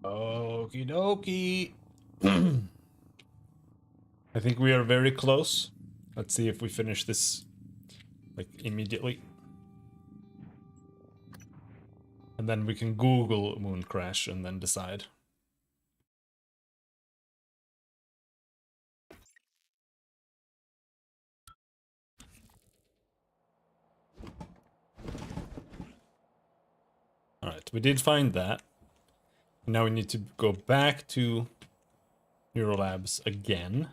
Okie dokie. I think we are very close. Let's see if we finish this like immediately. And then we can Google Moon Crash and then decide. Alright, we did find that. Now we need to go back to Neurolabs again.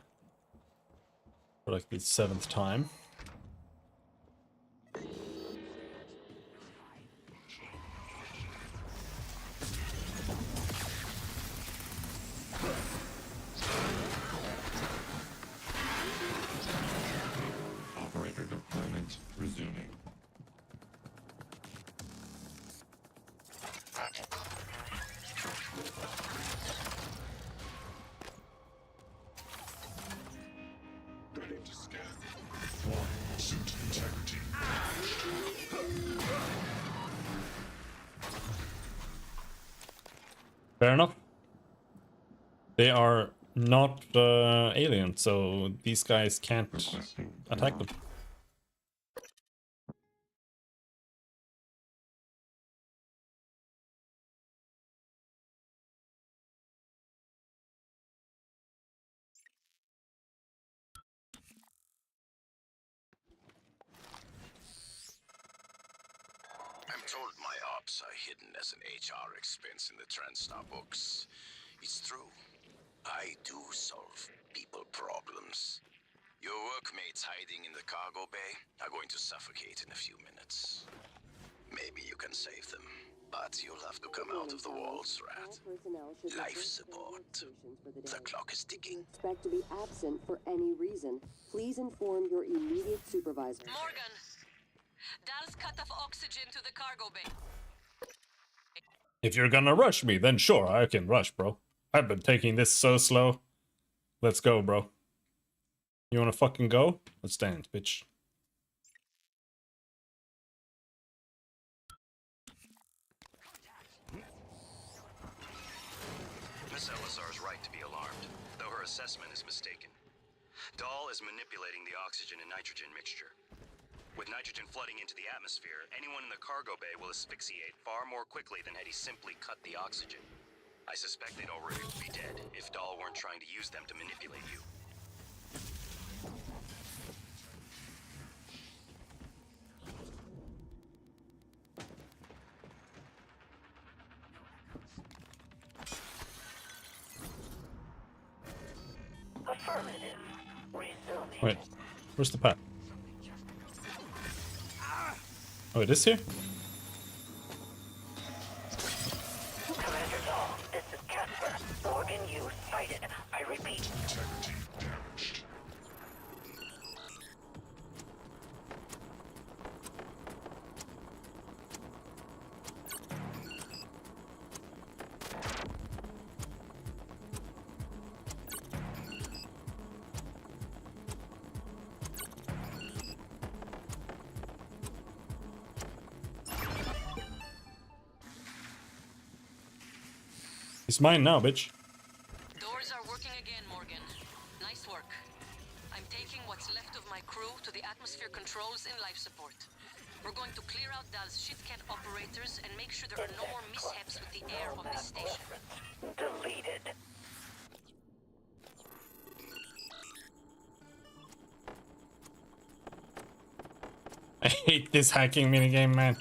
For like the 7th time. Operator deployment resuming. Ready to scan. Warning, suit integrity. Fair enough. They are not aliens, so these guys can't attack them. I'm told my ops are hidden as an HR expense in the TranStar books. It's true. I do solve people problems. Your workmates hiding in the cargo bay are going to suffocate in a few minutes. Maybe you can save them, but you'll have to come out of the walls, Rat. Life support. The clock is ticking. Expect to be absent for any reason. Please inform your immediate supervisor. Morgan! Dal's cut off oxygen to the cargo bay. If you're gonna rush me, then sure, I can rush, bro. I've been taking this so slow. Let's go, bro. You wanna fucking go? Let's dance, bitch. Miss Elisar is right to be alarmed, though her assessment is mistaken. Dahl is manipulating the oxygen and nitrogen mixture. With nitrogen flooding into the atmosphere, anyone in the cargo bay will asphyxiate far more quickly than had he simply cut the oxygen. I suspect they'd already be dead if Dahl weren't trying to use them to manipulate you. Affirmative. Resuming. Wait, where's the path? Oh, it is here? Commander Dahl, this is Casper. Morgan, you sighted. I repeat. Integrity damaged. It's mine now, bitch. Doors are working again, Morgan. Nice work. I'm taking what's left of my crew to the atmosphere controls in life support. We're going to clear out Dal's shit-can operators and make sure there are no more mishaps with the air on this station. Deleted. I hate this hacking minigame, man.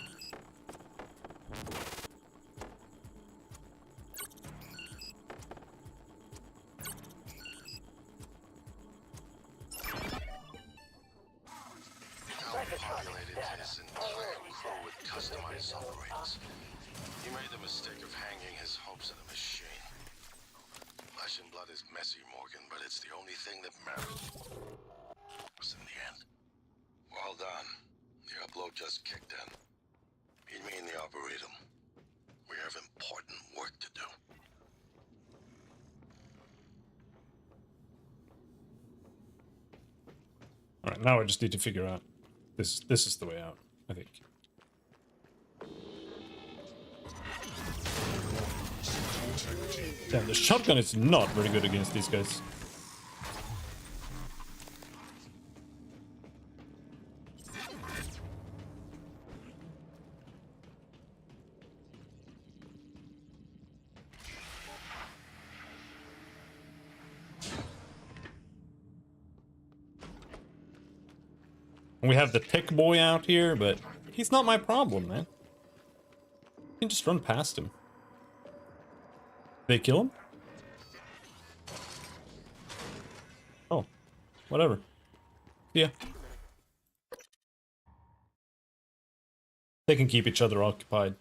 Dahl populated his entire crew with customized operators. He made the mistake of hanging his hopes on a machine. Flesh and blood is messy, Morgan, but it's the only thing that matters. In the end. Well done. The upload just kicked in. Meet me in the Arboretum. We have important work to do. Alright, now I just need to figure out. This is the way out, I think. Integrity Damn, the shotgun is not very good against these guys. We have the tech boy out here, but he's not my problem, man. You can just run past him. They kill him? Oh, whatever. Yeah. They can keep each other occupied.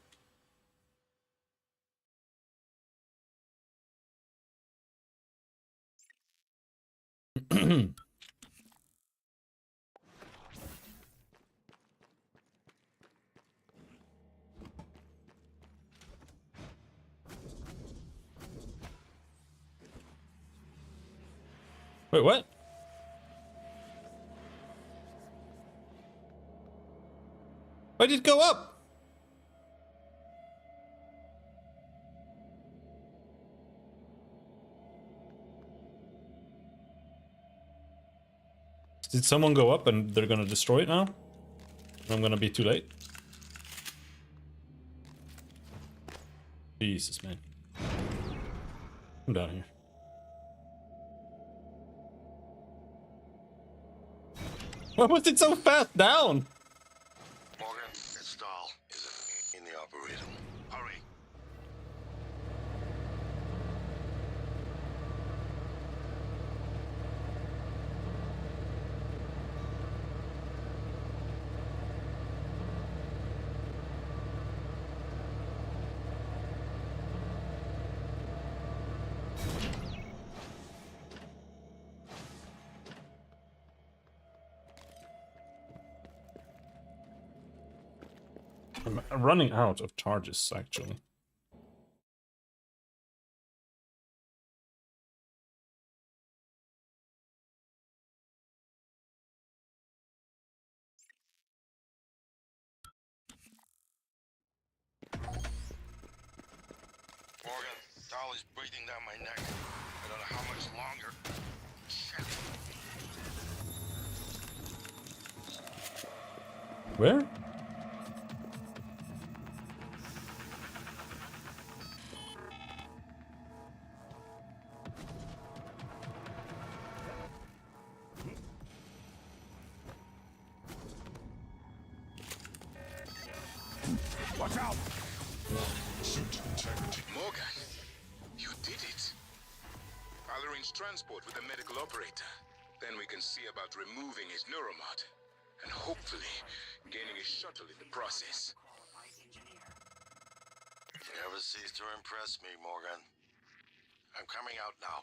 Wait, what? Why did it go up? Did someone go up and they're gonna destroy it now? I'm gonna be too late. Jesus, man. I'm down here. Why was it so fast down? Morgan, it's Dahl. Is it in the operator? Hurry. I'm running out of charges, actually. Morgan, Dahl is breathing down my neck. I don't know how much longer. Shit. Where? Watch out! Suit integrity. Morgan, you did it. I'll arrange transport with the medical operator. Then we can see about removing his neuromod. And hopefully, gaining a shuttle in the process. You never cease to impress me, Morgan. I'm coming out now.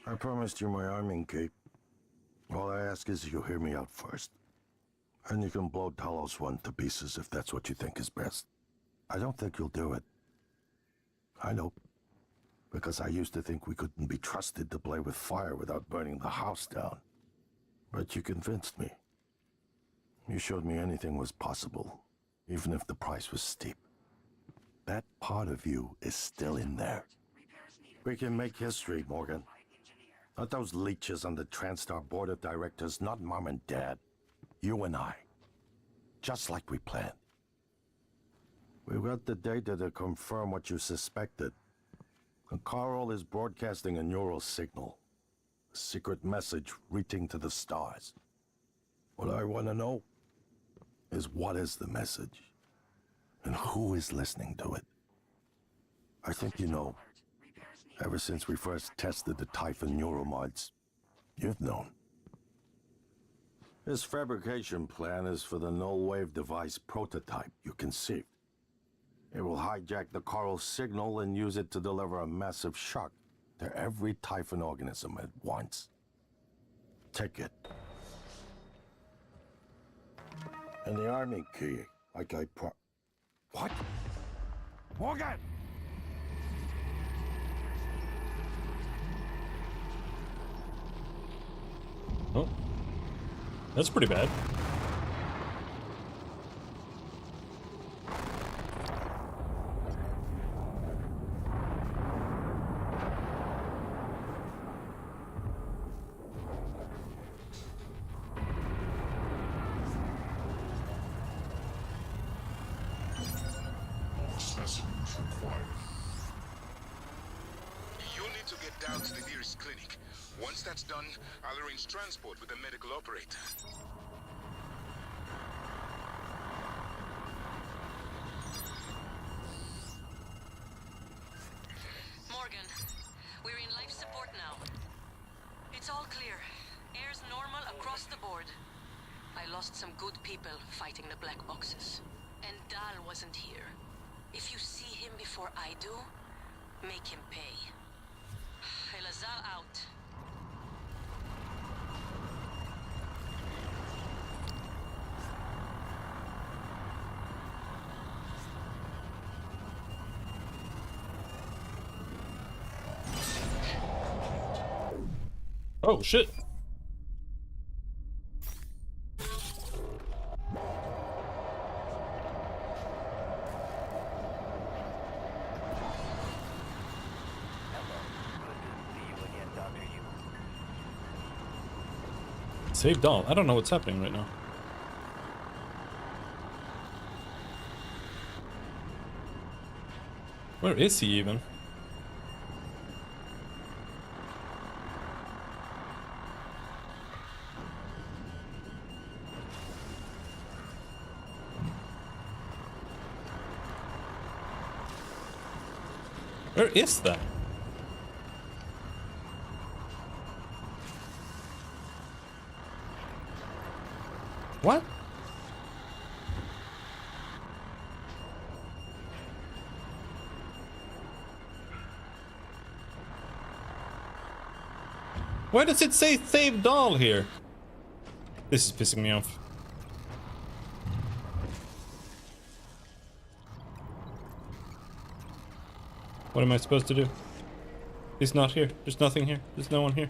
I promised you my arming cape. All I ask is you hear me out first. And you can blow Talos one to pieces if that's what you think is best. I don't think you'll do it. I know. Because I used to think we couldn't be trusted to play with fire without burning the house down. But you convinced me. You showed me anything was possible, even if the price was steep. That part of you is still in there. We can make history, Morgan. Not those leeches on the TranStar board of directors, not Mom and Dad. You and I. Just like we planned. We've got the data to confirm what you suspected. And Carl is broadcasting a neural signal. A secret message reaching to the stars. What I want to know is what is the message? And who is listening to it? I think you know. Ever since we first tested the Typhon neuromods, you've known. This fabrication plan is for the null-wave device prototype you conceived. It will hijack the Carl signal and use it to deliver a massive shock to every Typhon organism at once. Take it And the army key, like I What? Morgan! Oh. That's pretty bad. More specimens required. You'll need to get down to the nearest clinic. Once that's done, I'll arrange transport with the medical operator. Morgan, we're in life support now. It's all clear. Air's normal across the board. I lost some good people fighting the black boxes. And Dahl wasn't here. If you see him before I do, make him pay. Elazar out. Oh shit. Save Dahl. I don't know what's happening right now. Where is he even? Where is that? What? Why does it say save Dahl here? This is pissing me off. What am I supposed to do? He's not here. There's nothing here. There's no one here.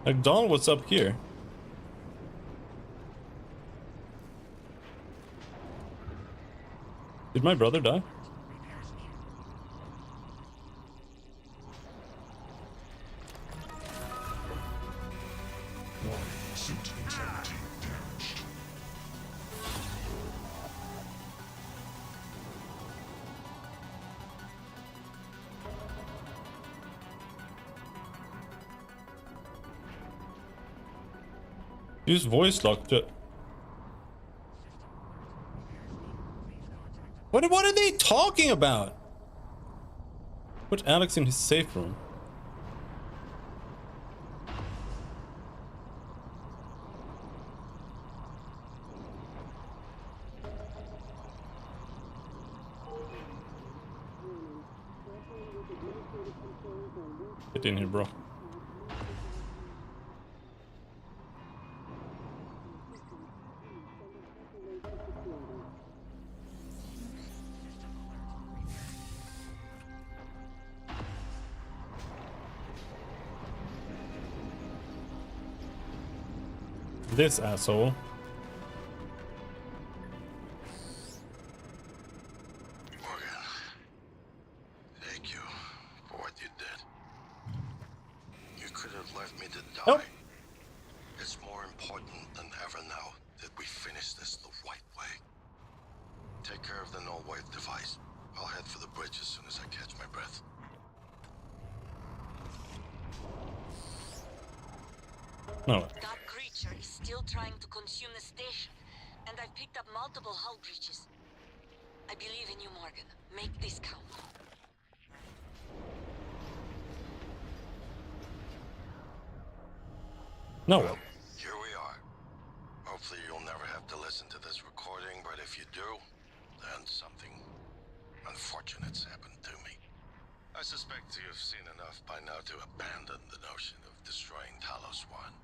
Like, Dahl, what's up here? Did my brother die? Warning, suit integrity damaged. Use voice lock to... What are they talking about? Put Alex in his safe room. Get in here, bro. This asshole. Morgan, thank you for what you did. You could have left me to die. Nope. It's more important than ever now that we finish this the right way. Take care of the null wave device. I'll head for the bridge as soon as I catch my breath. No. That creature is still trying to consume the station, and I've picked up multiple hull breaches. I believe in you, Morgan. Make this count. No. Well, here we are. Hopefully you'll never have have to listen to this recording, but if you do, then something unfortunate's happened to me. I suspect you've seen enough by now to abandon the notion of destroying Talos One.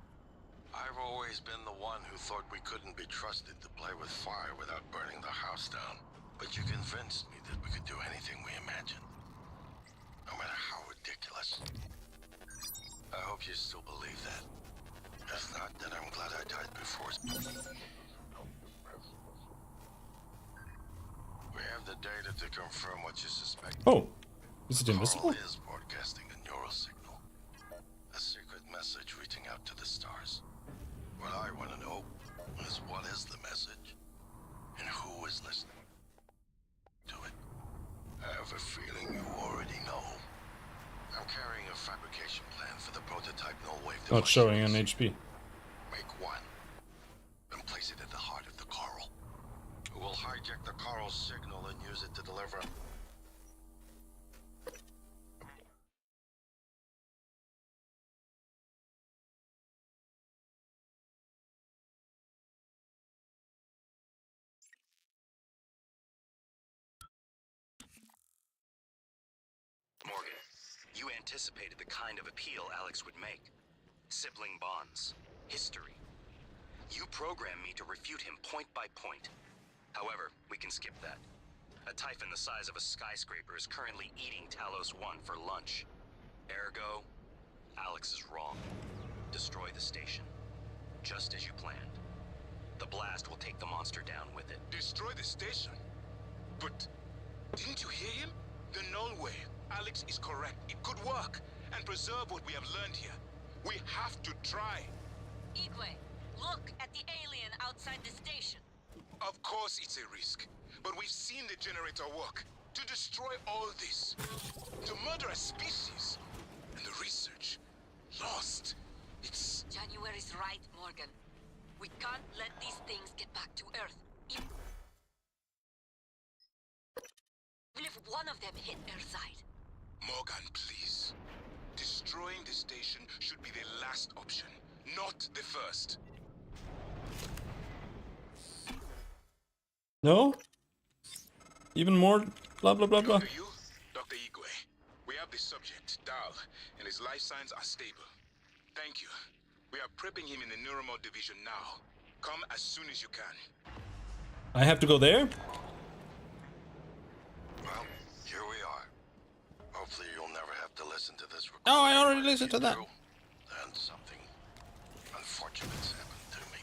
I've always been the one who thought we couldn't be trusted to play with fire without burning the house down. But you convinced me that we could do anything we imagined. No matter how ridiculous. I hope you still believe that. If not, then I'm glad I died before. We have the data to confirm what you suspect. Oh, is it invisible? Carl is broadcasting a neural signal. A secret message reaching out to the stars. What I want to know is what is the message? And who is listening to it? I have a feeling you already know. I'm carrying a fabrication plan for the prototype null wave device. Not showing an HP. Make one. And place it at the heart of the coral. Who will hijack the coral's signal and use it to deliver. Morgan, you anticipated the kind of appeal Alex would make. Sibling bonds, history. You programmed me to refute him point by point. However, we can skip that. A Typhon the size of a skyscraper is currently eating Talos One for lunch. Ergo, Alex is wrong. Destroy the station. Just as you planned. The blast will take the monster down with it. Destroy the station? But didn't you hear him? The null wave. Alex is correct. It could work and preserve what we have learned here. We have to try. Igwe, look at the alien outside the station. Of course it's a risk, but we've seen the generator work. To destroy all this, to murder a species, and the research lost. It's... January's right, Morgan. We can't let these things get back to Earth. Even if one of them hit Earthside. Morgan, please. Destroying the station should be the last option, not the first. No? Even more blah blah blah blah. Dr. Yu, Dr. Igwe, we have the subject, Dal, and his life signs are stable. Thank you. We are prepping him in the Neuromod division now. Come as soon as you can. I have to go there? Well, here we are. Hopefully you'll never have to listen to this recording. Oh, I already but if listened you to that. do, then something unfortunate's happened to me.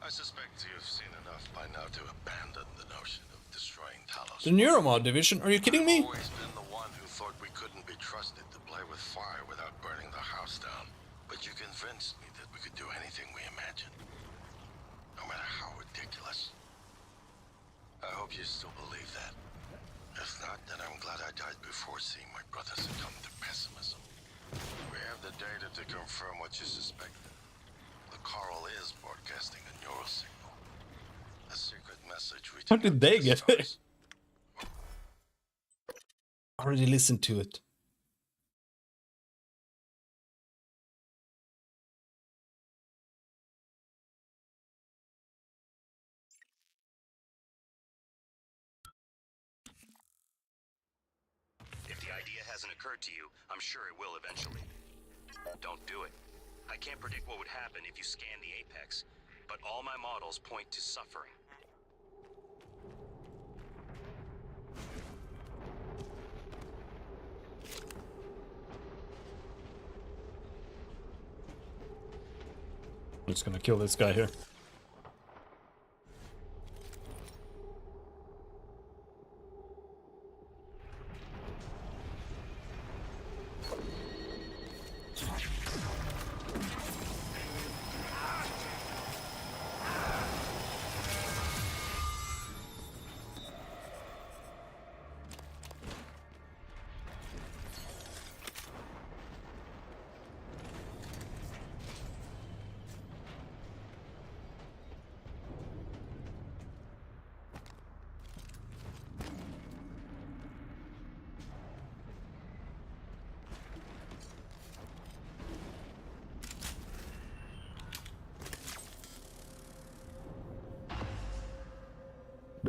I suspect you've seen enough by now to abandon the notion of destroying Talos. The Neuromod division? Are you kidding me? I've always been the one who thought we couldn't be trusted to play with fire without burning the house down. But you convinced me that we could do anything we imagined. No matter how ridiculous. I hope you still believe that. If not, then I'm glad I died before seeing my brother succumb to pessimism. We have the data to confirm what you suspected. The coral is broadcasting a neural signal. A secret message reaching How did out to they the get it? stars. Already listened to it. If the idea hasn't occurred to you, I'm sure it will eventually. Don't do it. I can't predict what would happen if you scan the Apex, but all my models point to suffering. I'm just gonna kill this guy here.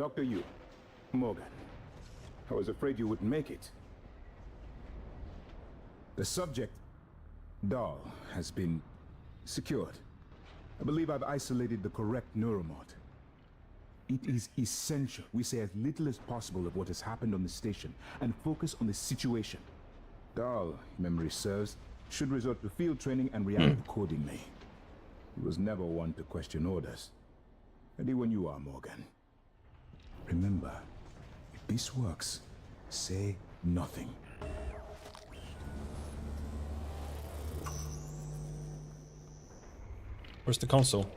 Dr. Yu, Morgan, I was afraid you wouldn't make it. The subject, Dahl, has been secured. I believe I've isolated the correct neuromod. It is essential we say as little as possible of what has happened on the station and focus on the situation. Dahl, if memory serves, should resort to field training and react accordingly. He was never one to question orders. Ready when you are, Morgan. Remember, if this works, say nothing. Where's the console?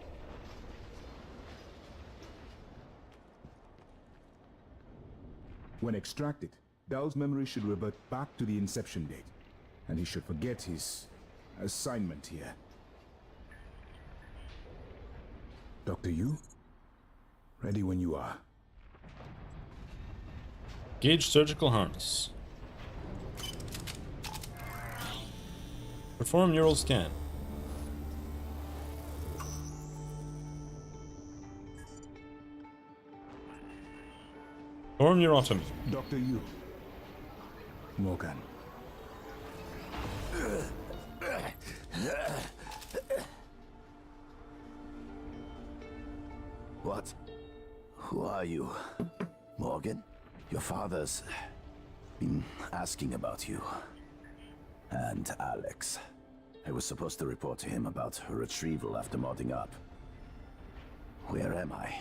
When extracted, Dahl's memory should revert back to the inception date, and he should forget his assignment here. Dr. Yu? Ready when you are. Gauge surgical harness. Perform neural scan. Perform neurotomy. Dr. Yu. Morgan. What? Who are you? Morgan? Your father's been asking about you. And Alex. I was supposed to report to him about her retrieval after modding up. Where am I?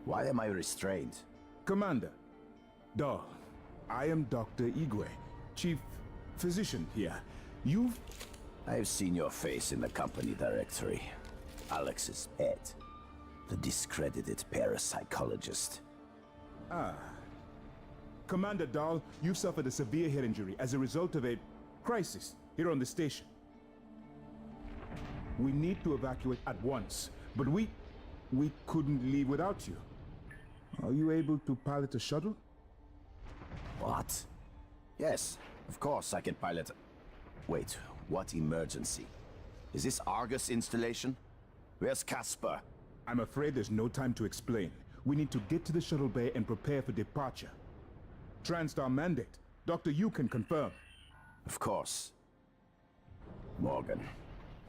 Why am I restrained? Commander. Dahl. I am Dr. Igwe, Chief Physician here. I've seen your face in the company directory. Alex's pet. The discredited parapsychologist. Commander Dahl, you've suffered a severe head injury as a result of a crisis here on the station. We need to evacuate at once, but we couldn't leave without you. Are you able to pilot a shuttle? What? Yes, of course I can pilot. Wait, what emergency? Is this Argus installation? Where's Casper? I'm afraid there's no time to explain. We need to get to the shuttle bay and prepare for departure. TranStar mandate. Dr. Yu can confirm. Of course. Morgan,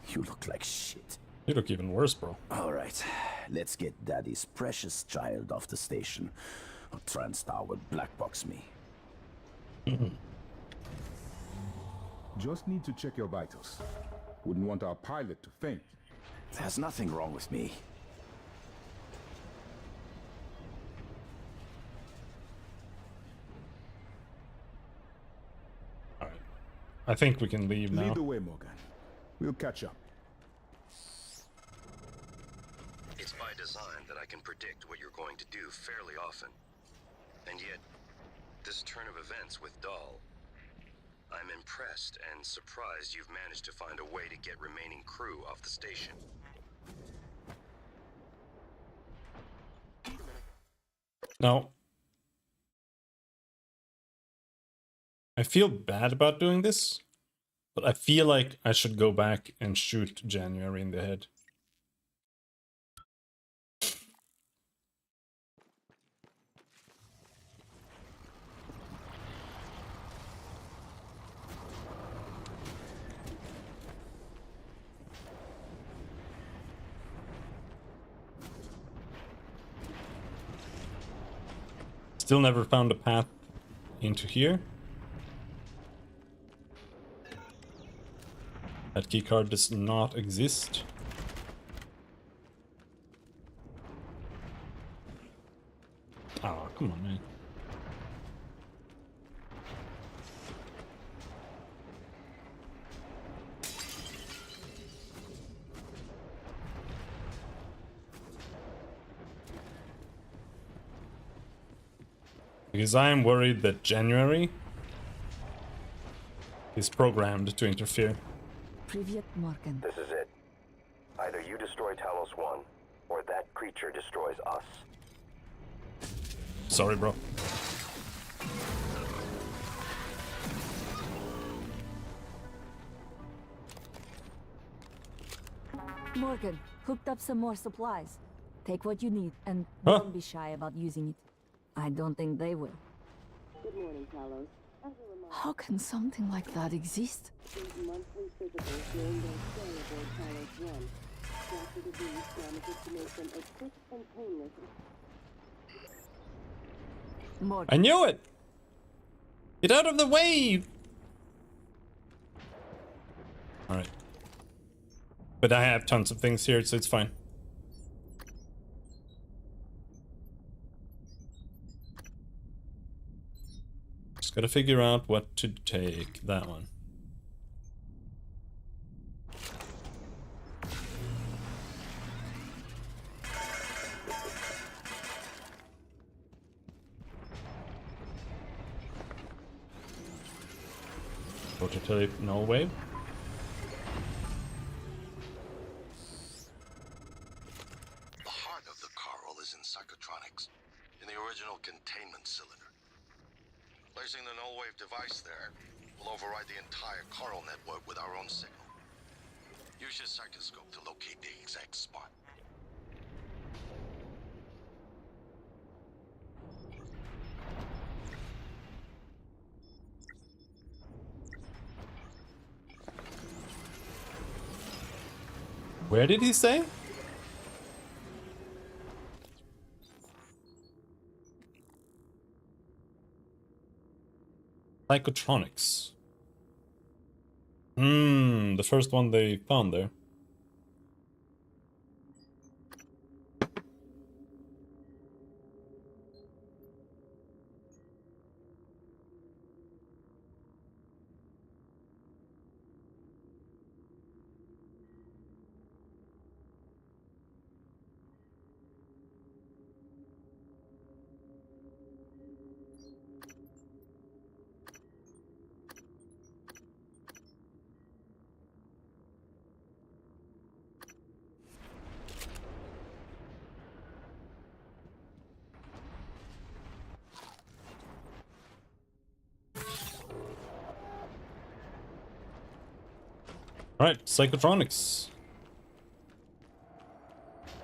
you look like shit. You look even worse, bro. All right, let's get Daddy's precious child off the station, or TranStar will blackbox me. Just need to check your vitals. Wouldn't want our pilot to faint. There's nothing wrong with me. Alright. I think we can leave now. Lead the way, Morgan. We'll catch up. It's by design that I can predict what you're going to do fairly often. And yet, this turn of events with Dahl, I'm impressed and surprised you've managed to find a way to get remaining crew off the station. Now, I feel bad about doing this, but I feel like I should go back and shoot January in the head. Still never found a path into here. That keycard does not exist. Oh, come on, man. Because I am worried that January is programmed to interfere. Привет, Morgan. This is it. Either you destroy Talos 1, or that creature destroys us. Sorry, bro. Morgan, hooked up some more supplies. Take what you need, and Huh? don't be shy about using it. I don't think they will. Good morning, Talos. As a reminder, How can something like that exist? these monthly physicals during their stay aboard Talos 1. Dr. DeVries promises to make them as quick and painless as More. I knew it! Get out of the way! Alright. But I have tons of things here, so it's fine. Just gotta figure out what to take. That one. Prototype, no wave. The heart of the coral is in psychotronics, in the original containment cylinder. Placing the null wave device there will override the entire coral network with our own signal. Use your psychoscope to locate the exact spot. Where did he say? Psychotronics. The first one they found there. Alright, psychotronics.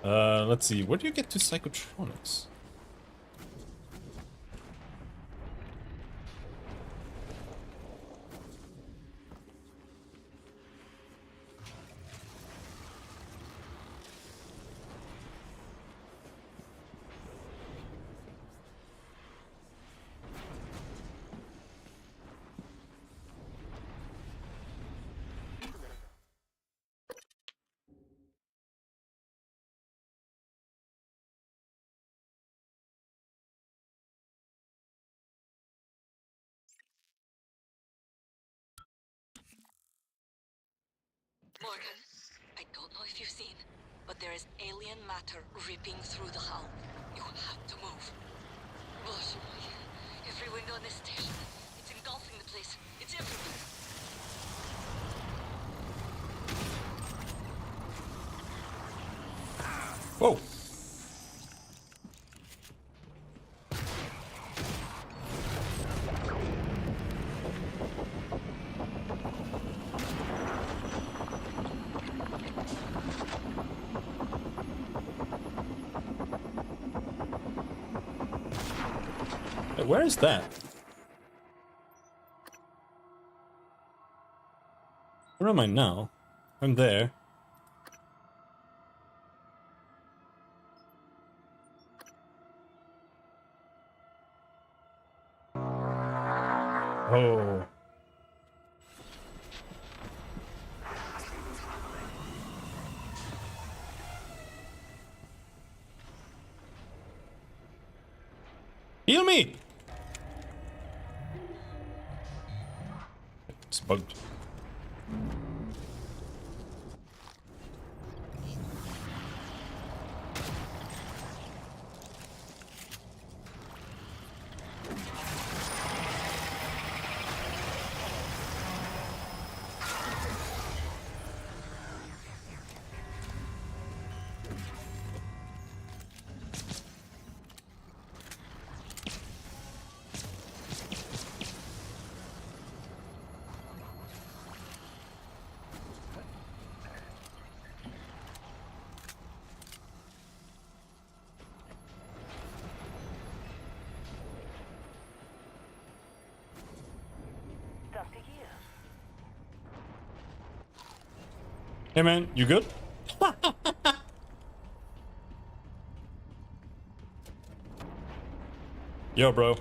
Let's see, where do you get to psychotronics? Morgan, I don't know if you've seen, but there is alien matter ripping through the hull. You have to move. Боже мой. Every window in this station. It's engulfing the place. It's everywhere. Whoa. Where is that? Where am I now? I'm there. Oh. Heal me! It's bugged. after years. Hey man, you good? Yo, bro.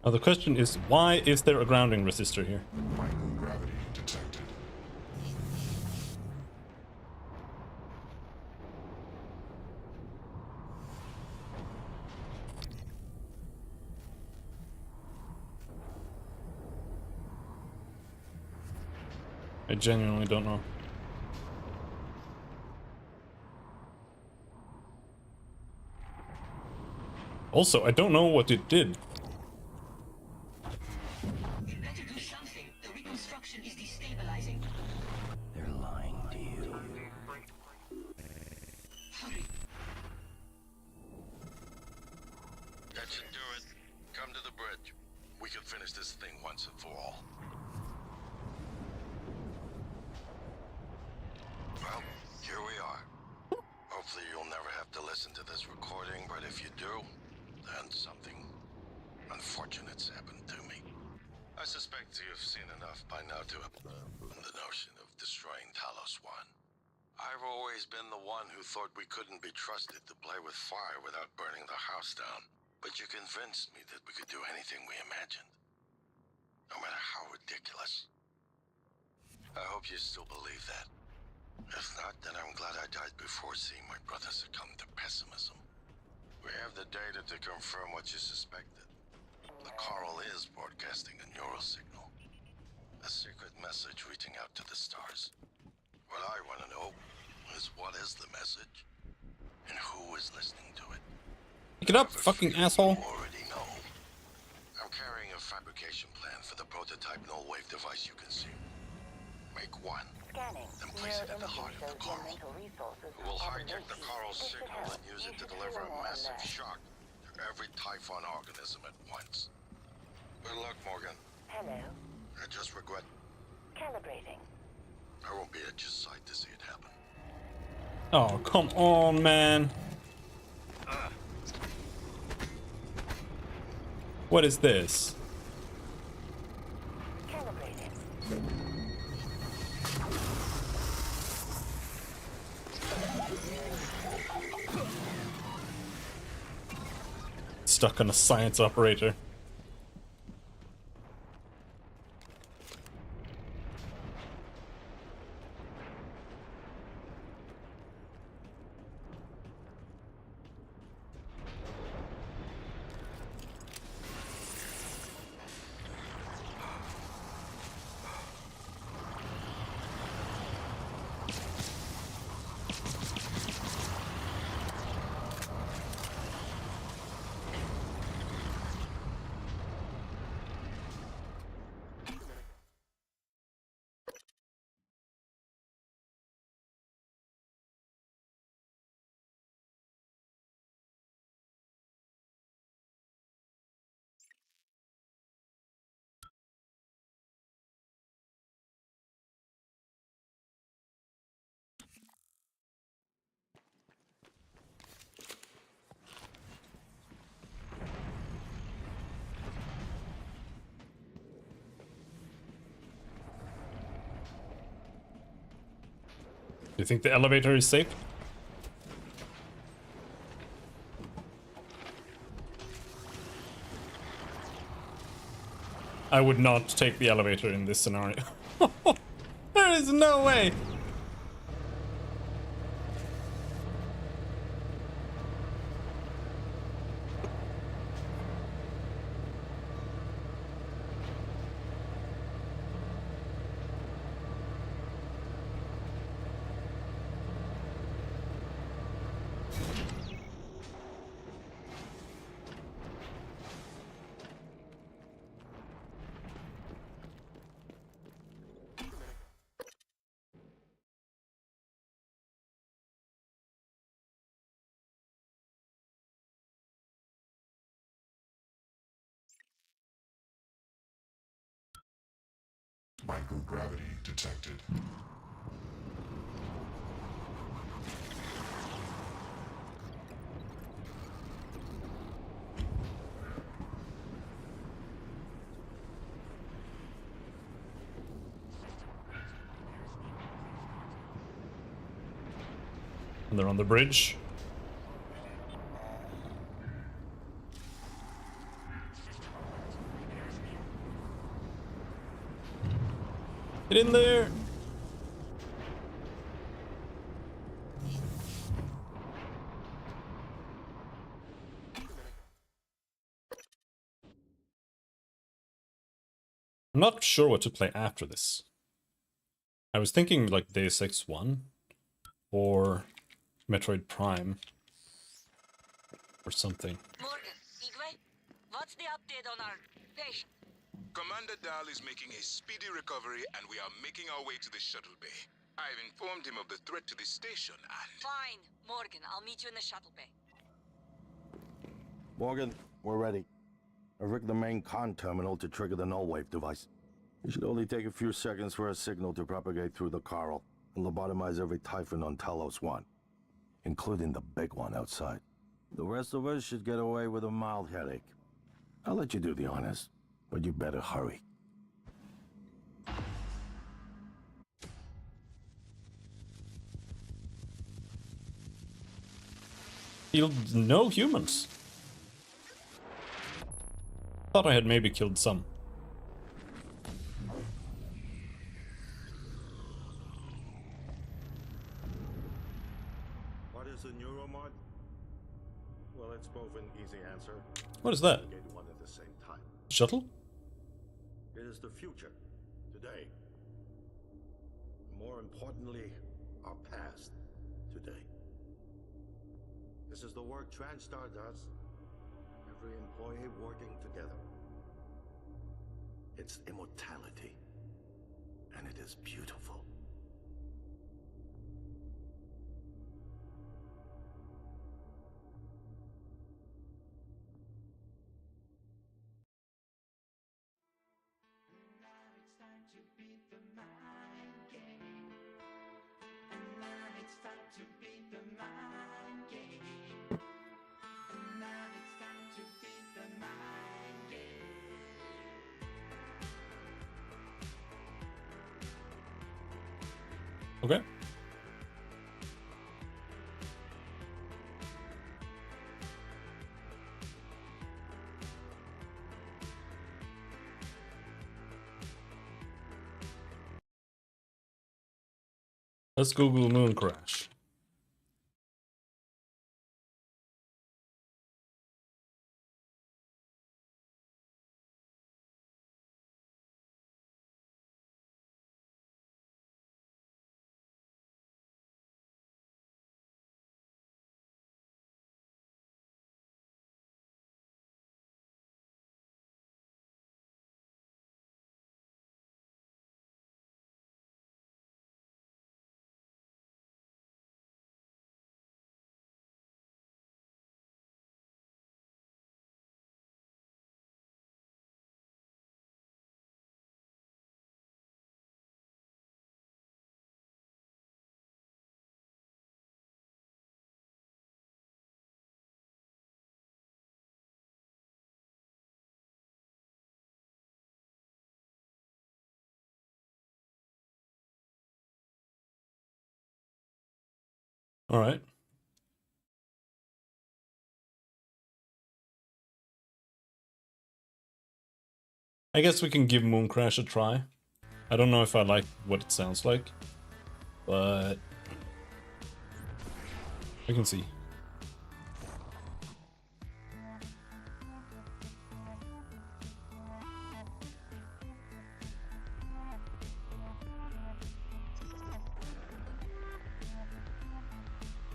Now the question is, why is there a grounding resistor here? Microgravity detected. I genuinely don't know. Also, I don't know what it did. You better do something. The reconstruction is destabilizing. They're lying to you. Hurry. That should do it. Come to the bridge. We can finish this thing once and for all. Well, here we are. Hopefully you'll never have to listen to this recording, but if you do, then something unfortunate's happened to me. I suspect you've seen enough by now to abandon the notion of destroying Talos One. I've always been the one who thought we couldn't be trusted to play with fire without burning the house down. But you convinced me that we could do anything we imagined. No matter how ridiculous. I hope you still believe that. If not, then I'm glad I died before seeing my brother succumb to pessimism. We have the data to confirm what you suspected. The coral is broadcasting a neural signal. A secret message reaching out to the stars. What I want to know is what is the message? And who is listening to it? Pick it up, fucking asshole. You already know. I'm carrying a fabrication plan for the prototype null-wave device you can see. Make one, Scanning. then place it at the heart of the coral. We'll hijack the coral's signal and use it to deliver a massive shock to every Typhon organism at once. Good luck, Morgan. Hello. I just regret Calibrating. I won't be at your side to see it happen. Oh, come on, man. What is this? Calibrating. Stuck on a science operator. Do you think the elevator is safe? I would not take the elevator in this scenario. There is no way! Microgravity detected. And they're on the bridge. Get in there! I'm not sure what to play after this. I was thinking like Deus Ex 1 or Metroid Prime or something. Morgan, Igwe, what's the update on our patient? Commander Dahl is making a speedy recovery, and we are making our way to the shuttle bay. I've informed him of the threat to the station, and... Fine, Morgan, I'll meet you in the shuttle bay. Morgan, we're ready. I've rigged the main con terminal to trigger the null wave device. It should only take a few seconds for a signal to propagate through the coral and lobotomize every Typhon on Talos 1, including the big one outside. The rest of us should get away with a mild headache. I'll let you do the honors, but you better hurry. Killed no humans. Thought I had maybe killed some. What is a neuromod? Well, it's both an easy answer. What is that? Complicated one at the same time. Shuttle? It is the future, today. More importantly, our past, today. This is the work TranStar does. Every employee working together. It's immortality, and it is beautiful. Okay. Let's Google moon crash. All right. I guess we can give Moon Crash a try. I don't know if I like what it sounds like, but we can see.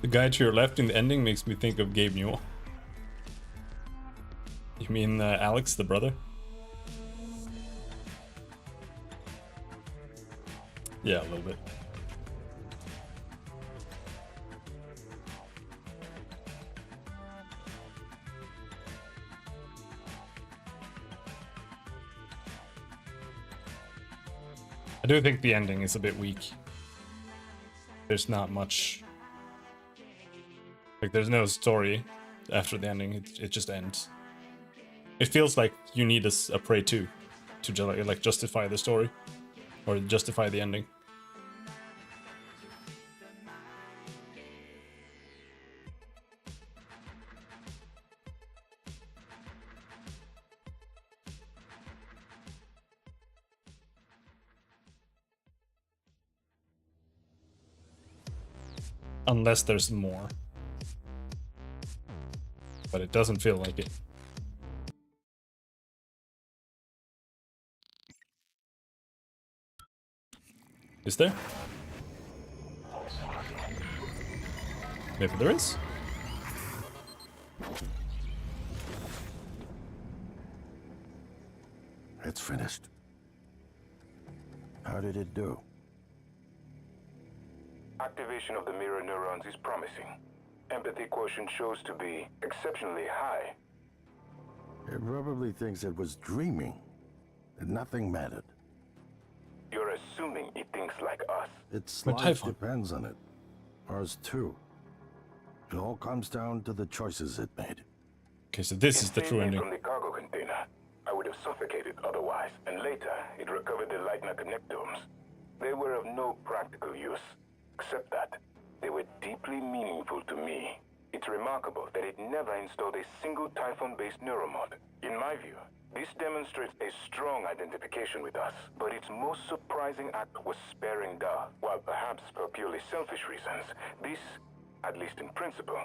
The guy to your left in the ending makes me think of Gabe Newell. You mean Alex, the brother? Yeah, a little bit. I do think the ending is a bit weak. There's not much. Like, there's no story after the ending. It just ends. It feels like you need a Prey 2 to like justify the story or justify the ending. Unless there's more. But it doesn't feel like it. Is there? Maybe there is. It's finished. How did it do? Activation of the mirror neurons is promising. Empathy quotient shows to be exceptionally high. It probably thinks it was dreaming, that nothing mattered. You're assuming it thinks like us. Its But life Typhon. depends on it. Ours too. It all comes down to the choices it made. Okay, so this It is the saved true me ending. from the cargo container. I would have suffocated otherwise, and later it recovered the Leitner connectomes. They were of no practical use, except that they were deeply meaningful to me. It's remarkable that it never installed a single Typhon-based neuromod. In my view, this demonstrates a strong identification with us, but its most surprising act was sparing Da. While perhaps for purely selfish reasons, this, at least in principle,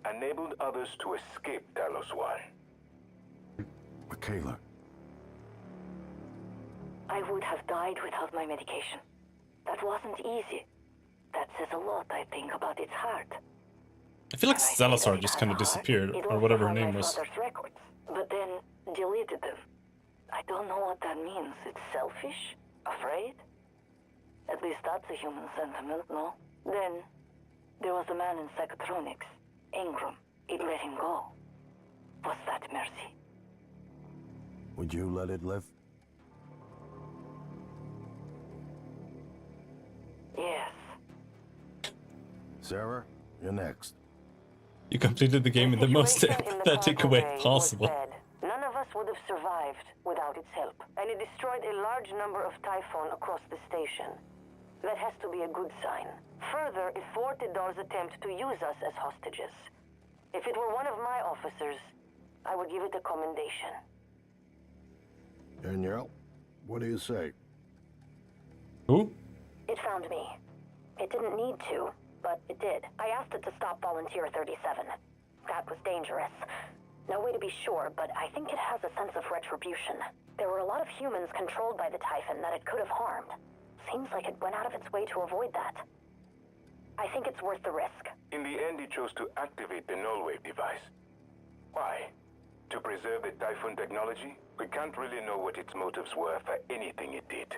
enabled others to escape Talos 1. Michaela, I would have died without my medication. That wasn't easy. That says a lot, I think, about its heart. I feel like When I say that Salazar it just had kind a of heart, disappeared, it or was whatever her behind name my was. father's records, but then deleted them. I don't know what that means. It's selfish? Afraid? At least that's a human sentiment, no? Then, there was a man in psychotronics, Ingram. It let him go. Was that mercy? would you let it live? Yes. Sarah, you're next. You completed the game in the most situation in the empathetic cargo way bay was possible. bad. None of us would have survived without its help, and it destroyed a large number of Typhon across the station. That has to be a good sign. Further, it thwarted Dahl's attempt to use us as hostages. If it were one of my officers, I would give it a commendation. Danielle, what do you say? Who? It found me. It didn't need to, but it did. I asked it to stop Volunteer 37. That was dangerous. No way to be sure, but I think it has a sense of retribution. There were a lot of humans controlled by the Typhon that it could have harmed. Seems like it went out of its way to avoid that. I think it's worth the risk. In the end, it chose to activate the null-wave device. Why? To preserve the Typhon technology? We can't really know what its motives were for anything it did.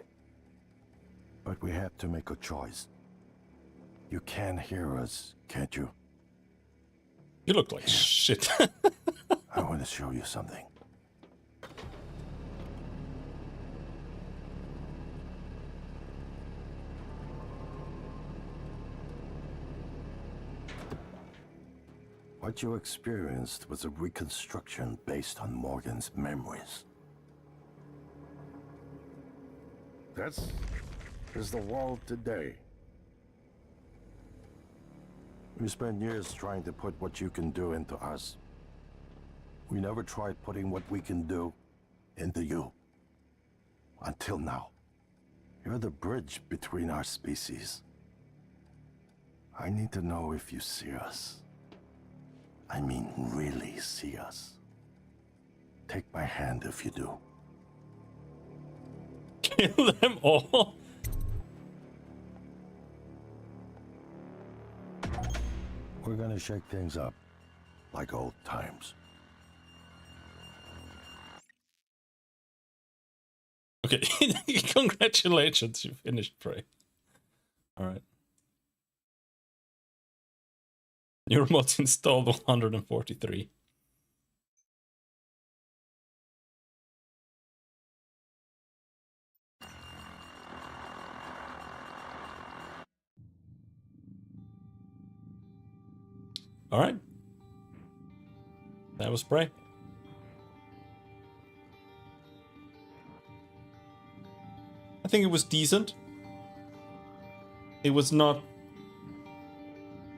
But we have to make a choice. You can hear us, can't you? You look like shit. I want to show you something. What you experienced was a reconstruction based on Morgan's memories. This is the world today. We spent years trying to put what you can do into us. We never tried putting what we can do into you. Until now. You're the bridge between our species. I need to know if you see us. I mean, really see us. Take my hand if you do. Kill them all. We're gonna shake things up, like old times. Okay, congratulations, you finished Prey. Alright. Your mod's installed 143. All right. That was Prey. I think it was decent. It was not...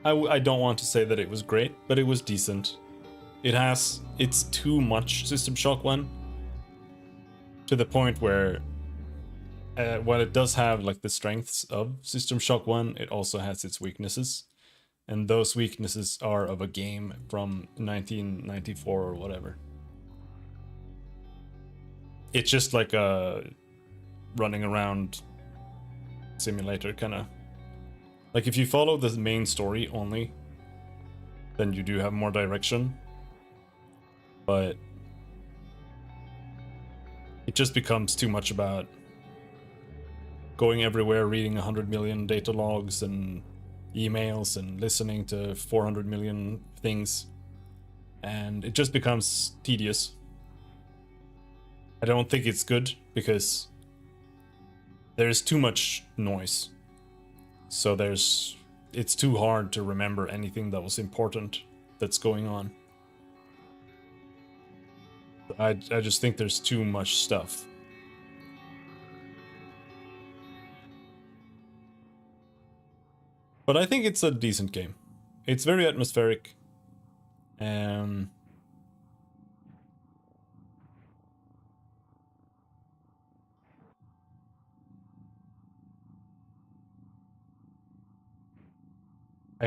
I don't want to say that it was great, but it was decent. It's too much System Shock 1 to the point where while it does have like the strengths of System Shock 1, it also has its weaknesses. And those weaknesses are of a game from 1994 or whatever. It's just like a running around simulator kind of. Like if you follow the main story only, then you do have more direction. But it just becomes too much about going everywhere, reading 100 million data logs and emails and listening to 400 million things. And it just becomes tedious. I don't think it's good because there's too much noise. So it's too hard to remember anything that was important that's going on. I just think there's too much stuff. But I think it's a decent game. It's very atmospheric. I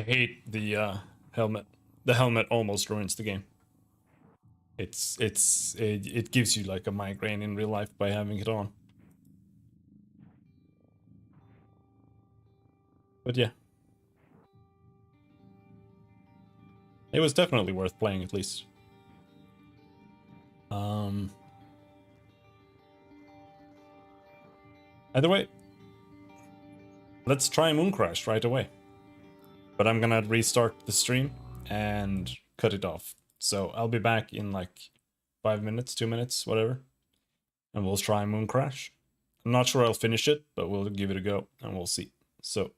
hate the helmet. The helmet almost ruins the game. It gives you like a migraine in real life by having it on. But yeah. It was definitely worth playing at least. Either way, let's try Mooncrash right away. But I'm gonna restart the stream and cut it off. So I'll be back in like 5 minutes, 2 minutes, whatever. And we'll try Mooncrash. I'm not sure I'll finish it, but we'll give it a go and we'll see. So